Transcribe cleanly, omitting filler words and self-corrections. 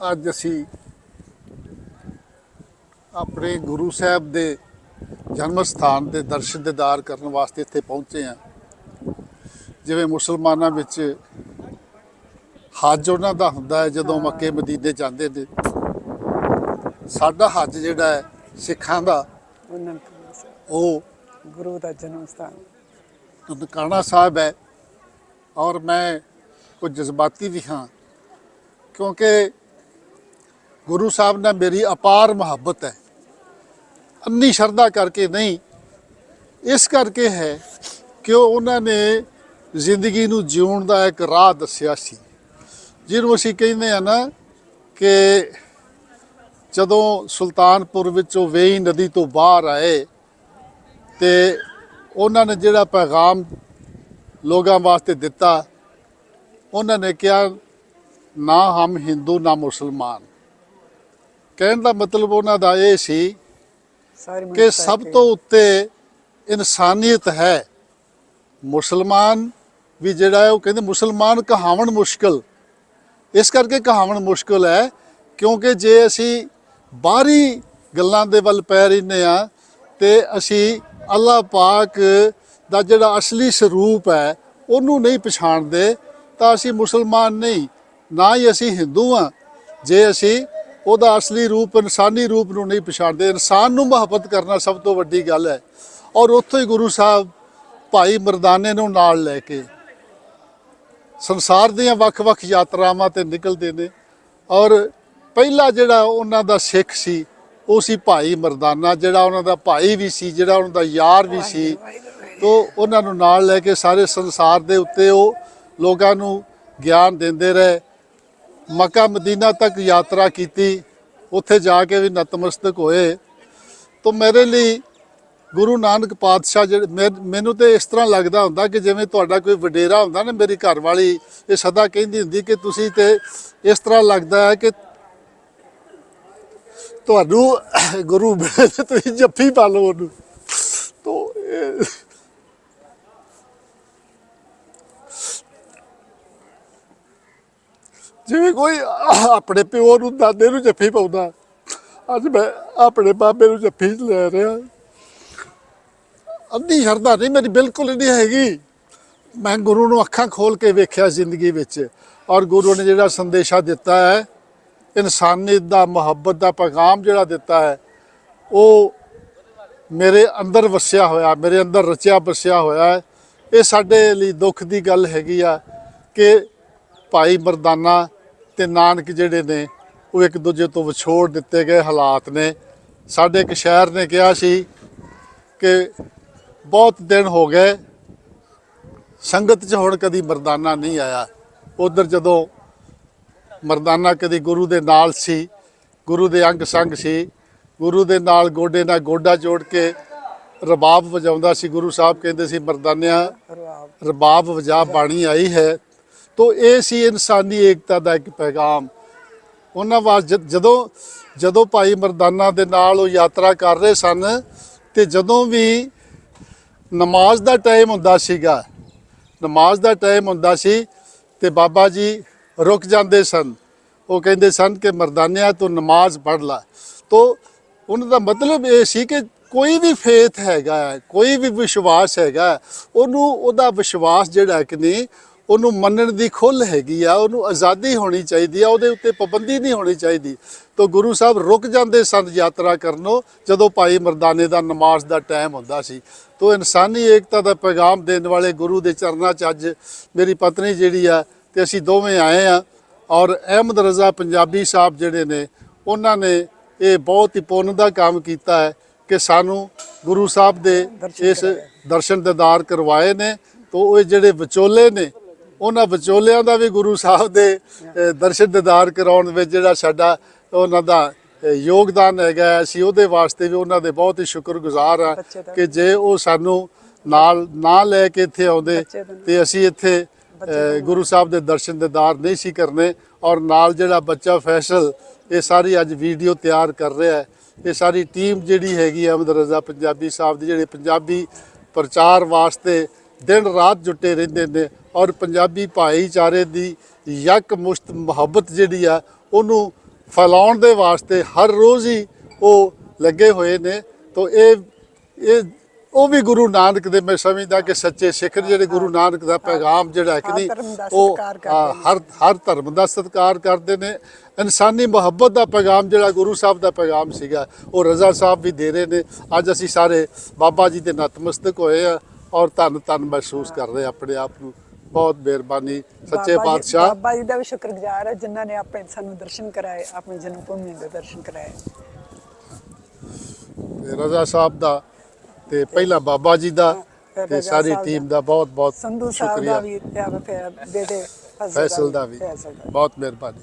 ਅੱਜ ਅਸੀਂ ਆਪਣੇ ਗੁਰੂ ਸਾਹਿਬ ਦੇ ਜਨਮ ਸਥਾਨ ਦੇ ਦਰਸ਼ਨ ਦੀਦਾਰ ਕਰਨ ਵਾਸਤੇ ਇੱਥੇ ਪਹੁੰਚੇ ਹਾਂ। ਜਿਵੇਂ ਮੁਸਲਮਾਨਾਂ ਵਿੱਚ ਹੱਜ ਉਹਨਾਂ ਦਾ ਹੁੰਦਾ ਹੈ ਜਦੋਂ ਮੱਕੇ ਮਦੀਨੇ ਜਾਂਦੇ ਨੇ, ਸਾਡਾ ਹੱਜ ਜਿਹੜਾ ਹੈ ਸਿੱਖਾਂ ਦਾ ਉਹ ਗੁਰੂ ਦਾ ਜਨਮ ਸਥਾਨ ਨਨਕਾਣਾ ਸਾਹਿਬ ਹੈ। ਔਰ ਮੈਂ ਕੁਝ ਜਜ਼ਬਾਤੀ ਵੀ ਹਾਂ ਕਿਉਂਕਿ ਗੁਰੂ ਸਾਹਿਬ ਨਾਲ ਮੇਰੀ ਅਪਾਰ ਮੁਹੱਬਤ ਹੈ। ਅੰਨੀ ਸ਼ਰਧਾ ਕਰਕੇ ਨਹੀਂ, ਇਸ ਕਰਕੇ ਹੈ ਕਿ ਉਹਨਾਂ ਨੇ ਜ਼ਿੰਦਗੀ ਨੂੰ ਜਿਉਣ ਦਾ ਇੱਕ ਰਾਹ ਦੱਸਿਆ ਸੀ, ਜਿਹਨੂੰ ਅਸੀਂ ਕਹਿੰਦੇ ਆ ਨਾ ਕਿ ਜਦੋਂ ਸੁਲਤਾਨਪੁਰ ਵਿੱਚੋਂ ਵੇਈ ਨਦੀ ਤੋਂ ਬਾਹਰ ਆਏ ਤੇ ਉਹਨਾਂ ਨੇ ਜਿਹੜਾ ਪੈਗਾਮ ਲੋਕਾਂ ਵਾਸਤੇ ਦਿੱਤਾ, ਉਹਨਾਂ ਨੇ ਕਿਹਾ ਨਾ ਹਮ ਹਿੰਦੂ ਨਾ ਮੁਸਲਮਾਨ। ਕਹਿਣ ਦਾ ਮਤਲਬ ਉਹਨਾਂ ਦਾ ਇਹ ਸੀ ਕਿ ਸਭ ਤੋਂ ਉੱਤੇ ਇਨਸਾਨੀਅਤ ਹੈ। ਮੁਸਲਮਾਨ ਵੀ ਜਿਹੜਾ ਹੈ ਉਹ ਕਹਿੰਦੇ ਮੁਸਲਮਾਨ ਕਹਾਵਣ ਮੁਸ਼ਕਿਲ, ਇਸ ਕਰਕੇ ਕਹਾਵਣ ਮੁਸ਼ਕਿਲ ਹੈ ਕਿਉਂਕਿ ਜੇ ਅਸੀਂ ਬਾਹਰੀ ਗੱਲਾਂ ਦੇ ਵੱਲ ਪੈ ਰਹਿੰਦੇ ਹਾਂ ਤੇ ਅਸੀਂ ਅੱਲਾਹ ਪਾਕ ਦਾ ਜਿਹੜਾ ਅਸਲੀ ਸਰੂਪ ਹੈ ਉਹਨੂੰ ਨਹੀਂ ਪਛਾਣਦੇ ਤਾਂ ਅਸੀਂ ਮੁਸਲਮਾਨ ਨਹੀਂ, ਨਾ ਹੀ ਅਸੀਂ ਹਿੰਦੂ ਹਾਂ। ਜੇ ਅਸੀਂ ਉਹਦਾ ਅਸਲੀ ਰੂਪ ਇਨਸਾਨੀ ਰੂਪ ਨੂੰ ਨਹੀਂ ਪਛਾਣਦੇ, ਇਨਸਾਨ ਨੂੰ ਮੁਹੱਬਤ ਕਰਨਾ ਸਭ ਤੋਂ ਵੱਡੀ ਗੱਲ ਹੈ। ਔਰ ਉੱਥੋਂ ਹੀ ਗੁਰੂ ਸਾਹਿਬ ਭਾਈ ਮਰਦਾਨੇ ਨੂੰ ਨਾਲ ਲੈ ਕੇ ਸੰਸਾਰ ਦੀਆਂ ਵੱਖ-ਵੱਖ ਯਾਤਰਾਵਾਂ ਤੇ ਨਿਕਲਦੇ ਨੇ। ਔਰ ਪਹਿਲਾ ਜਿਹੜਾ ਉਹਨਾਂ ਦਾ ਸਿੱਖ ਸੀ ਉਹ ਸੀ ਭਾਈ ਮਰਦਾਨਾ, ਜਿਹੜਾ ਉਹਨਾਂ ਦਾ ਭਾਈ ਵੀ ਸੀ, ਜਿਹੜਾ ਉਹਨਾਂ ਦਾ ਯਾਰ ਵੀ ਸੀ। ਤੋਂ ਉਹਨਾਂ ਨੂੰ ਨਾਲ ਲੈ ਕੇ ਸਾਰੇ ਸੰਸਾਰ ਦੇ ਉੱਤੇ ਉਹ ਲੋਕਾਂ ਨੂੰ ਗਿਆਨ ਦਿੰਦੇ ਰਹੇ। ਮੱਕਾ ਮਦੀਨਾ ਤੱਕ ਯਾਤਰਾ ਕੀਤੀ, ਉੱਥੇ ਜਾ ਕੇ ਵੀ ਨਤਮਸਤਕ ਹੋਏ। ਤੋਂ ਮੇਰੇ ਲਈ ਗੁਰੂ ਨਾਨਕ ਪਾਤਸ਼ਾਹ ਜਿਹੜੇ ਮੈਨੂੰ ਤੇ ਇਸ ਤਰ੍ਹਾਂ ਲੱਗਦਾ ਹੁੰਦਾ ਕਿ ਜਿਵੇਂ ਤੁਹਾਡਾ ਕੋਈ ਵਡੇਰਾ ਹੁੰਦਾ ਨਾ। ਮੇਰੀ ਘਰ ਵਾਲੀ ਇਹ ਸਦਾ ਕਹਿੰਦੀ ਹੁੰਦੀ ਕਿ ਤੁਸੀਂ ਤੇ ਇਸ ਤਰ੍ਹਾਂ ਲੱਗਦਾ ਹੈ ਕਿ ਤੁਹਾਨੂੰ ਗੁਰੂ ਮਿਲੇ ਤੇ ਤੁਸੀਂ ਜੱਫੀ ਪਾ ਲਓ ਉਹਨੂੰ। ਤੋਂ ਜਿਵੇਂ ਕੋਈ ਆਪਣੇ ਪਿਓ ਨੂੰ ਦਾਦੇ ਨੂੰ ਜੱਫੀ ਪਾਉਂਦਾ, ਅੱਜ ਮੈਂ ਆਪਣੇ ਬਾਬੇ ਨੂੰ ਜੱਫੀ ਲੈ ਰਿਹਾ। ਅੱਧੀ ਸ਼ਰਧਾ ਨਹੀਂ ਮੇਰੀ, ਬਿਲਕੁਲ ਨਹੀਂ ਹੈਗੀ। ਮੈਂ ਗੁਰੂ ਨੂੰ ਅੱਖਾਂ ਖੋਲ ਕੇ ਵੇਖਿਆ ਜ਼ਿੰਦਗੀ ਵਿੱਚ, ਔਰ ਗੁਰੂ ਨੇ ਜਿਹੜਾ ਸੰਦੇਸ਼ਾ ਦਿੱਤਾ ਹੈ, ਇਨਸਾਨੀਅਤ ਦਾ, ਮੁਹੱਬਤ ਦਾ ਪੈਗਾਮ ਜਿਹੜਾ ਦਿੱਤਾ ਹੈ, ਉਹ ਮੇਰੇ ਅੰਦਰ ਵਸਿਆ ਹੋਇਆ, ਮੇਰੇ ਅੰਦਰ ਰਚਿਆ ਬਸਿਆ ਹੋਇਆ ਹੈ। ਇਹ ਸਾਡੇ ਲਈ ਦੁੱਖ ਦੀ ਗੱਲ ਹੈਗੀ ਆ ਕਿ ਭਾਈ ਮਰਦਾਨਾ ਤੇ ਨਾਨਕ ਜਿਹੜੇ ਨੇ ਉਹ ਇੱਕ ਦੂਜੇ ਤੋਂ ਵਿਛੋੜ ਦਿੱਤੇ ਗਏ ਹਾਲਾਤ ਨੇ। ਸਾਡੇ ਇੱਕ ਸ਼ਾਇਰ ਨੇ ਕਿਹਾ ਸੀ ਕਿ ਬਹੁਤ ਦਿਨ ਹੋ ਗਏ ਸੰਗਤ 'ਚ ਹੁਣ ਕਦੀ ਮਰਦਾਨਾ ਨਹੀਂ ਆਇਆ। ਉਧਰ ਜਦੋਂ ਮਰਦਾਨਾ ਕਦੀ ਗੁਰੂ ਦੇ ਨਾਲ ਸੀ, ਗੁਰੂ ਦੇ ਅੰਗ ਸੰਗ ਸੀ, ਗੁਰੂ ਦੇ ਨਾਲ ਗੋਡੇ ਨਾਲ ਗੋਡਾ ਜੋੜ ਕੇ ਰਬਾਬ ਵਜਾਉਂਦਾ ਸੀ। ਗੁਰੂ ਸਾਹਿਬ ਕਹਿੰਦੇ ਸੀ ਮਰਦਾਨਿਆਂ ਰਬਾਬ ਵਜਾ ਬਾਣੀ ਆਈ ਹੈ। ਤੋ ਇਹ ਸੀ ਇਨਸਾਨੀ ਏਕਤਾ ਦਾ ਇੱਕ ਪੈਗਾਮ ਉਹਨਾਂ ਵਾਸਤੇ। ਜਦੋਂ ਭਾਈ ਮਰਦਾਨਾ ਦੇ ਨਾਲ ਉਹ ਯਾਤਰਾ ਕਰ ਰਹੇ ਸਨ ਤੇ ਜਦੋਂ ਵੀ ਨਮਾਜ਼ ਦਾ ਟਾਈਮ ਹੁੰਦਾ ਸੀਗਾ, ਨਮਾਜ਼ ਦਾ ਟਾਈਮ ਹੁੰਦਾ ਸੀ ਤੇ ਬਾਬਾ ਜੀ ਰੁਕ ਜਾਂਦੇ ਸਨ। ਉਹ ਕਹਿੰਦੇ ਸਨ ਕਿ ਮਰਦਾਨਿਆਂ ਤੂੰ ਨਮਾਜ਼ ਪੜ੍ਹ ਲਾ। ਤੋ ਉਹਨਾਂ ਦਾ ਮਤਲਬ ਇਹ ਸੀ ਕਿ ਕੋਈ ਵੀ ਫੇਥ ਹੈਗਾ, ਕੋਈ ਵੀ ਵਿਸ਼ਵਾਸ ਹੈਗਾ, ਉਹਨੂੰ ਉਹਦਾ ਵਿਸ਼ਵਾਸ ਜਿਹੜਾ ਕਿ ਨਹੀਂ ਉਹਨੂੰ ਮੰਨਣ ਦੀ ਖੁੱਲ੍ਹ ਹੈਗੀ ਆ, ਉਹਨੂੰ ਆਜ਼ਾਦੀ ਹੋਣੀ ਚਾਹੀਦੀ ਆ, ਉਹਦੇ ਉੱਤੇ ਪਾਬੰਦੀ ਨਹੀਂ ਹੋਣੀ ਚਾਹੀਦੀ। ਤਾਂ ਗੁਰੂ ਸਾਹਿਬ ਰੁਕ ਜਾਂਦੇ ਸਨ ਯਾਤਰਾ ਕਰਨੋਂ ਜਦੋਂ ਭਾਈ ਮਰਦਾਨੇ ਦਾ ਨਮਾਜ਼ ਦਾ ਟਾਈਮ ਹੁੰਦਾ ਸੀ। ਤਾਂ ਇਨਸਾਨੀ ਏਕਤਾ ਦਾ ਪੈਗਾਮ ਦੇਣ ਵਾਲੇ ਗੁਰੂ ਦੇ ਚਰਨਾਂ 'ਚ ਅੱਜ ਮੇਰੀ ਪਤਨੀ ਜਿਹੜੀ ਆ ਤੇ ਅਸੀਂ ਦੋਵੇਂ ਆਏ ਆ। ਔਰ ਅਹਿਮਦ ਰਜ਼ਾ ਪੰਜਾਬੀ ਸਾਹਿਬ ਜਿਹੜੇ ਨੇ ਉਹਨਾਂ ਨੇ ਇਹ ਬਹੁਤ ਹੀ ਪੁੰਨ ਦਾ ਕੰਮ ਕੀਤਾ ਹੈ ਕਿ ਸਾਨੂੰ ਗੁਰੂ ਸਾਹਿਬ ਦੇ ਇਸ ਦਰਸ਼ਨ ਦੀਦਾਰ ਕਰਵਾਏ ਨੇ। ਤਾਂ ਉਹ ਜਿਹੜੇ ਵਿਚੋਲੇ ਨੇ ਉਹਨਾਂ ਵਿਚੋਲਿਆਂ ਦਾ ਵੀ ਗੁਰੂ ਸਾਹਿਬ ਦੇ ਦਰਸ਼ਨ ਦੀਦਾਰ ਕਰਾਉਣ ਵਿੱਚ ਜਿਹੜਾ ਸਾਡਾ ਉਹਨਾਂ ਦਾ ਯੋਗਦਾਨ ਹੈਗਾ, ਅਸੀਂ ਉਹਦੇ ਵਾਸਤੇ ਵੀ ਉਹਨਾਂ ਦੇ ਬਹੁਤ ਹੀ ਸ਼ੁਕਰਗੁਜ਼ਾਰ ਆ ਕਿ ਜੇ ਉਹ ਸਾਨੂੰ ਨਾਲ ਨਾ ਲੈ ਕੇ ਇੱਥੇ ਆਉਂਦੇ ਤੇ ਅਸੀਂ ਇੱਥੇ ਗੁਰੂ ਸਾਹਿਬ ਦੇ ਦਰਸ਼ਨ ਦੀਦਾਰ ਨਹੀਂ ਸੀ ਕਰਨੇ। ਔਰ ਨਾਲ ਜਿਹੜਾ ਬੱਚਾ ਫੈਸਲ ਇਹ ਸਾਰੀ ਅੱਜ ਵੀਡੀਓ ਤਿਆਰ ਕਰ ਰਿਹਾ ਹੈ, ਇਹ ਸਾਰੀ ਟੀਮ ਜਿਹੜੀ ਹੈਗੀ ਅਹਿਮਦ ਰਜ਼ਾ ਪੰਜਾਬੀ ਸਾਹਿਬ ਦੀ, ਜਿਹੜੇ ਪੰਜਾਬੀ ਪ੍ਰਚਾਰ ਵਾਸਤੇ ਦਿਨ ਰਾਤ ਜੁਟੇ ਰਹਿੰਦੇ ਨੇ। ਔਰ ਪੰਜਾਬੀ ਭਾਈਚਾਰੇ ਦੀ ਯਕਮੁਸ਼ਤ ਮੁਹੱਬਤ ਜਿਹੜੀ ਆ ਉਹਨੂੰ ਫੈਲਾਉਣ ਦੇ ਵਾਸਤੇ ਹਰ ਰੋਜ਼ ਹੀ ਉਹ ਲੱਗੇ ਹੋਏ ਨੇ। ਤਾਂ ਇਹ ਉਹ ਵੀ ਗੁਰੂ ਨਾਨਕ ਦੇ, ਮੈਂ ਸਮਝਦਾ ਕਿ ਸੱਚੇ ਸਿੱਖ ਜਿਹੜੇ ਗੁਰੂ ਨਾਨਕ ਦਾ ਪੈਗਾਮ ਜਿਹੜਾ ਹੈ ਕਿ ਨਹੀਂ, ਉਹ ਹਰ ਧਰਮ ਦਾ ਸਤਿਕਾਰ ਕਰਦੇ ਨੇ। ਇਨਸਾਨੀ ਮੁਹੱਬਤ ਦਾ ਪੈਗਾਮ ਜਿਹੜਾ ਗੁਰੂ ਸਾਹਿਬ ਦਾ ਪੈਗਾਮ ਸੀਗਾ, ਉਹ ਰਜ਼ਾ ਸਾਹਿਬ ਵੀ ਦੇ ਰਹੇ ਨੇ। ਅੱਜ ਅਸੀਂ ਸਾਰੇ ਬਾਬਾ ਜੀ ਦੇ ਨਤਮਸਤਕ ਹੋਏ ਆ ਔਰ ਧੰਨ ਧੰਨ ਮਹਿਸੂਸ ਕਰ ਰਹੇ ਆਪਣੇ ਆਪ ਨੂੰ। ਬਹੁਤ ਮਿਹਰਬਾਨੀ ਸੱਚੇ ਪਾਤਸ਼ਾਹ। ਬਾਬਾ ਜੀ ਦਾ ਵੀ ਸ਼ੁਕਰਗੁਜ਼ਾਰ ਹੈ ਜਿਨ੍ਹਾਂ ਨੇ ਆਪਣੇ ਸਾਨੂੰ ਦਰਸ਼ਨ ਕਰਾਏ, ਆਪਣੀ ਜਨਮ ਭੂਮੀ ਦੇ ਦਰਸ਼ਨ ਕਰਾਏ। ਤੇ ਰਜ਼ਾ ਸਾਹਿਬ ਦਾ ਤੇ ਪਹਿਲਾਂ ਬਾਬਾ ਜੀ ਦਾ ਤੇ ਸਾਰੀ ਟੀਮ ਦਾ ਬਹੁਤ ਬਹੁਤ ਸੰਧੂ ਸਾਹਿਬ ਸ਼ੁਕਰੀਆ। ਦਾ ਵੀ ਤੇ ਬੇਟੇ ਫੈਸਲ ਦਾ ਵੀ ਬਹੁਤ ਮਿਹਰਬਾਨੀ।